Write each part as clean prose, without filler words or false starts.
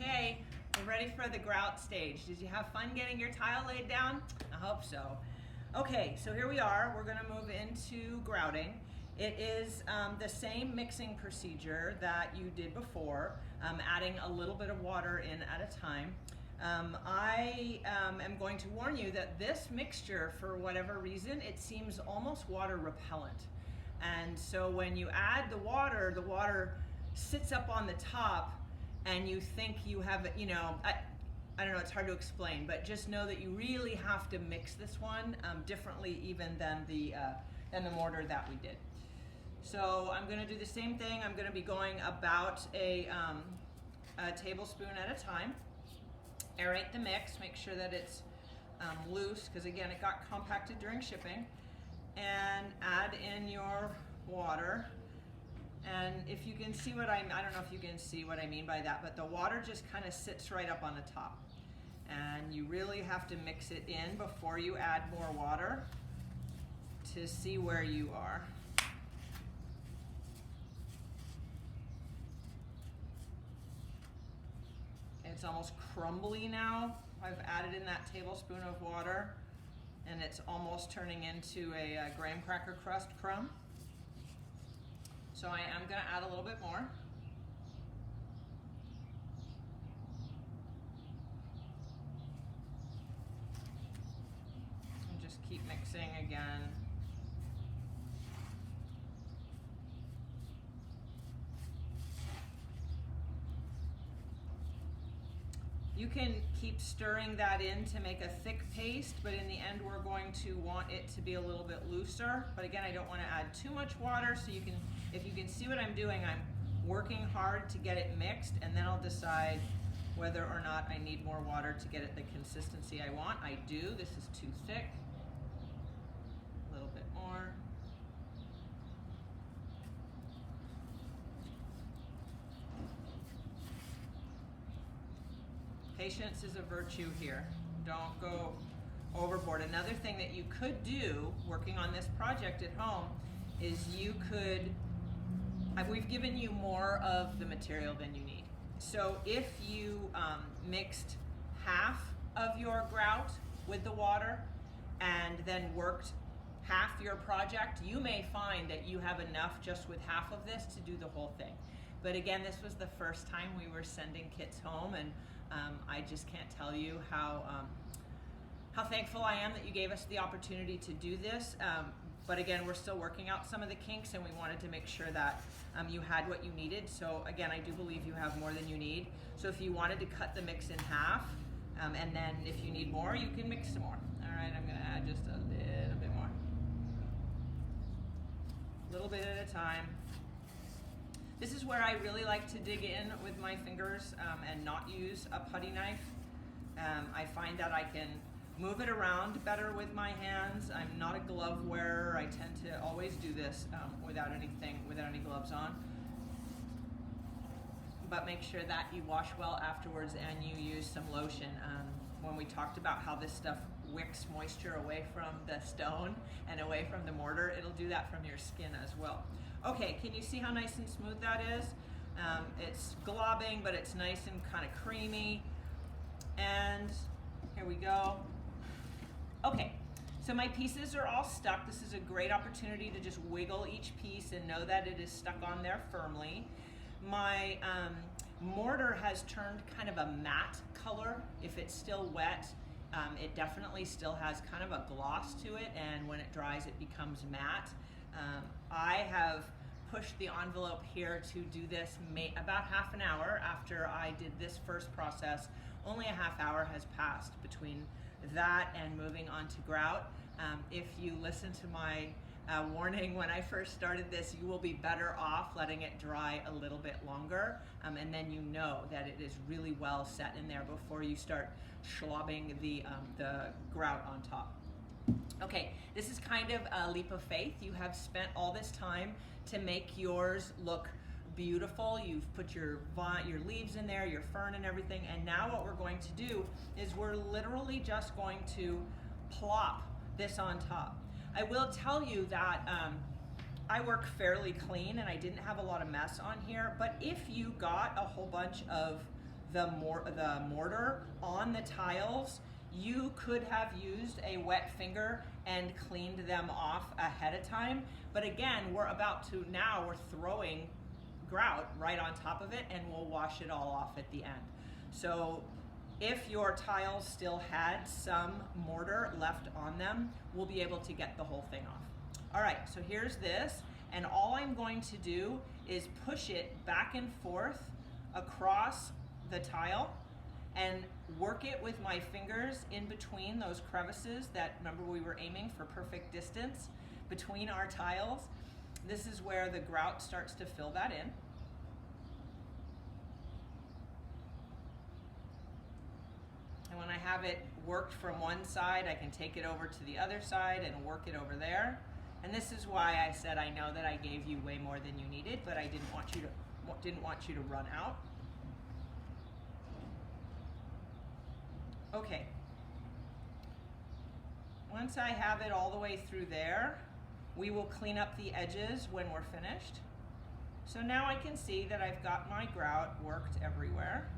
Okay, we're ready for the grout stage. Did you have fun getting your tile laid down? I hope so. Okay, so here we are. We're going to move into grouting. It is the same mixing procedure that you did before, adding a little bit of water in at a time. I am going to warn you that this mixture, for whatever reason, it seems almost water repellent. And so when you add the water sits up on the top, and you think you have, I don't know, it's hard to explain, but just know that you really have to mix this one differently even than the mortar that we did. So I'm going to do the same thing. I'm going to be going about a tablespoon at a time. Aerate the mix, make sure that it's loose, because again, it got compacted during shipping. And add in your water. And if you can see what I don't know if you can see what I mean by that, but the water just kind of sits right up on the top. And you really have to mix it in before you add more water to see where you are. It's almost crumbly now. I've added in that tablespoon of water, and it's almost turning into a graham cracker crust crumb. So I am going to add a little bit more. And just keep mixing again. You can keep stirring that in to make a thick paste, but in the end we're going to want it to be a little bit looser. But again, I don't want to add too much water, so if you can see what I'm doing, I'm working hard to get it mixed, and then I'll decide whether or not I need more water to get it the consistency I want. I do. This is too thick. A little bit more. Patience is a virtue here. Don't go overboard. Another thing that you could do working on this project at home is we've given you more of the material than you need. So if you mixed half of your grout with the water and then worked half your project, you may find that you have enough just with half of this to do the whole thing. But again, this was the first time we were sending kits home, and I just can't tell you how thankful I am that you gave us the opportunity to do this. But again, we're still working out some of the kinks, and we wanted to make sure that you had what you needed. So again, I do believe you have more than you need. So if you wanted to cut the mix in half, and then if you need more, you can mix some more. All right, I'm gonna add just a little bit more. A little bit at a time. This is where I really like to dig in with my fingers and not use a putty knife. I find that I can move it around better with my hands. I'm not a glove wearer. I tend to always do this without any gloves on. But make sure that you wash well afterwards and you use some lotion. When we talked about how this stuff wicks moisture away from the stone and away from the mortar, it'll do that from your skin as well. Okay, can you see how nice and smooth that is? It's globbing, but it's nice and kind of creamy. And here we go. Okay, so my pieces are all stuck. This is a great opportunity to just wiggle each piece and know that it is stuck on there firmly. My mortar has turned kind of a matte color. If it's still wet, it definitely still has kind of a gloss to it, and when it dries it becomes matte. I have pushed the envelope here to do this about half an hour after I did this first process. Only a half hour has passed between that and moving on to grout. If you listen to my warning when I first started this, you will be better off letting it dry a little bit longer, and then you know that it is really well set in there before you start slobbing the grout on top. Okay, this is kind of a leap of faith. You have spent all this time to make yours look beautiful. You've put your leaves in there, your fern and everything, and now what we're going to do is we're literally just going to plop this on top. I will tell you that I work fairly clean and I didn't have a lot of mess on here, but if you got a whole bunch of the mortar on the tiles, you could have used a wet finger and cleaned them off ahead of time. But again, we're throwing grout right on top of it, and we'll wash it all off at the end. So if your tiles still had some mortar left on them, we'll be able to get the whole thing off. All right, so here's this, and all I'm going to do is push it back and forth across the tile and work it with my fingers in between those crevices that, remember, we were aiming for perfect distance between our tiles. This is where the grout starts to fill that in. And when I have it worked from one side, I can take it over to the other side and work it over there. And this is why I said I know that I gave you way more than you needed, but I didn't want you to run out. Okay. Once I have it all the way through there, we will clean up the edges when we're finished. So now I can see that I've got my grout worked everywhere.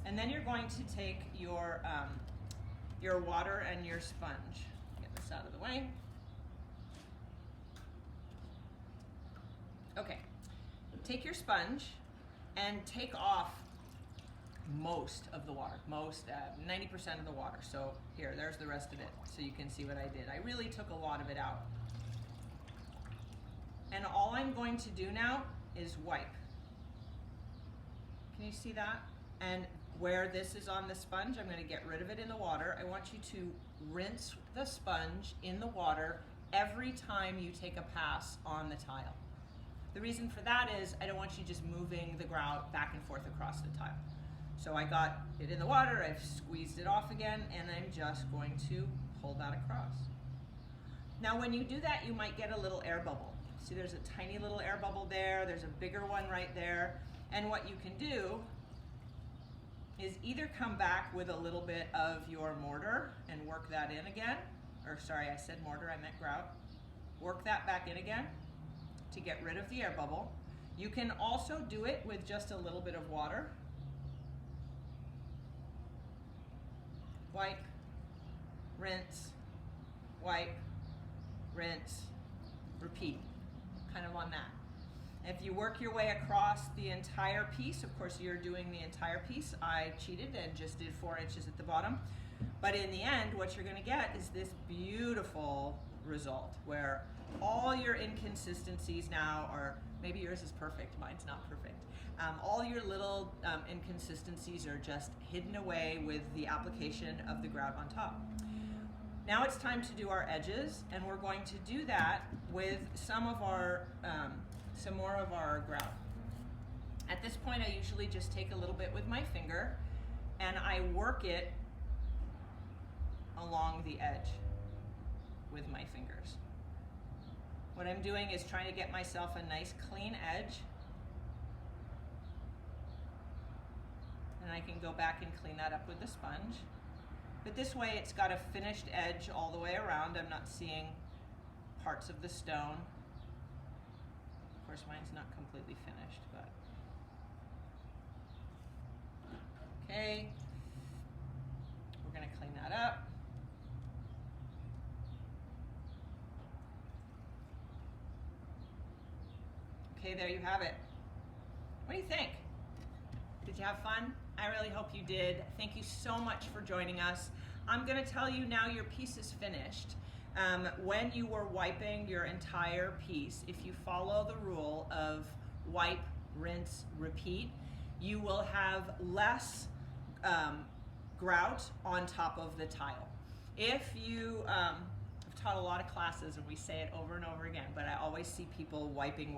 And then you're going to take your water and your sponge. Get this out of the way. Okay, take your sponge and take off most of the water, 90% of the water. So here, there's the rest of it, so you can see what I did. I really took a lot of it out. And all I'm going to do now is wipe. Can you see that? And where this is on the sponge, I'm going to get rid of it in the water. I want you to rinse the sponge in the water every time you take a pass on the tile. The reason for that is I don't want you just moving the grout back and forth across the tile. So I got it in the water, I've squeezed it off again, and I'm just going to pull that across. Now when you do that, you might get a little air bubble. See, there's a tiny little air bubble there, there's a bigger one right there, and what you can do is either come back with a little bit of your mortar and work that in again, or sorry, I said mortar, I meant grout. Work that back in again to get rid of the air bubble. You can also do it with just a little bit of water. Wipe, rinse, wipe, rinse, repeat, kind of on that. If you work your way across the entire piece, of course you're doing the entire piece. I cheated and just did 4 inches at the bottom. But in the end, what you're going to get is this beautiful result where all your inconsistencies now are, maybe yours is perfect, mine's not perfect. All your little inconsistencies are just hidden away with the application of the grout on top. Now it's time to do our edges, and we're going to do that with some more of our grout. At this point, I usually just take a little bit with my finger and I work it along the edge with my fingers. What I'm doing is trying to get myself a nice clean edge, and I can go back and clean that up with the sponge. But this way it's got a finished edge all the way around. I'm not seeing parts of the stone. Of course, mine's not completely finished, but okay. We're going to clean that up. Okay, there you have it. What do you think? Did you have fun? I really hope you did. Thank you so much for joining us. I'm going to tell you now your piece is finished. When you were wiping your entire piece, if you follow the rule of wipe, rinse, repeat, you will have less grout on top of the tile. If you, I've taught a lot of classes and we say it over and over again, but I always see people wiping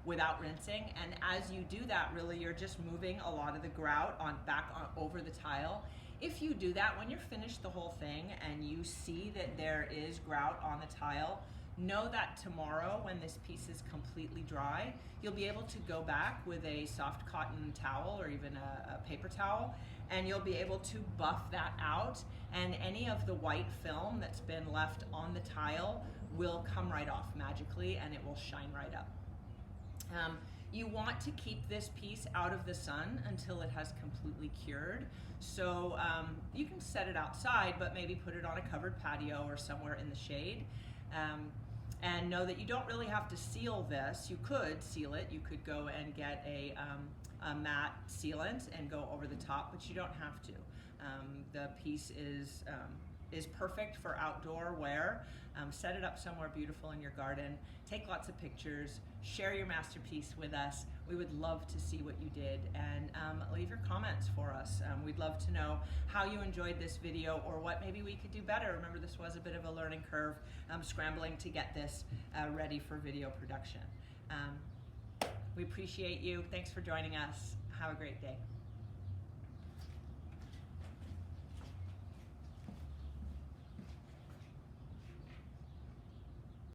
without rinsing, and as you do that, really you're just moving a lot of the grout over the tile. If you do that, when you're finished the whole thing and you see that there is grout on the tile, know that tomorrow when this piece is completely dry, you'll be able to go back with a soft cotton towel or even a paper towel, and you'll be able to buff that out, and any of the white film that's been left on the tile will come right off magically and it will shine right up. You want to keep this piece out of the sun until it has completely cured. So you can set it outside, but maybe put it on a covered patio or somewhere in the shade. And know that you don't really have to seal this. You could seal it. You could go and get a matte sealant and go over the top, but you don't have to. The piece is perfect for outdoor wear. Set it up somewhere beautiful in your garden. Take lots of pictures. Share your masterpiece with us. We would love to see what you did, and leave your comments for us. We'd love to know how you enjoyed this video or what maybe we could do better. Remember, this was a bit of a learning curve, scrambling to get this ready for video production. We appreciate you. Thanks for joining us. Have a great day.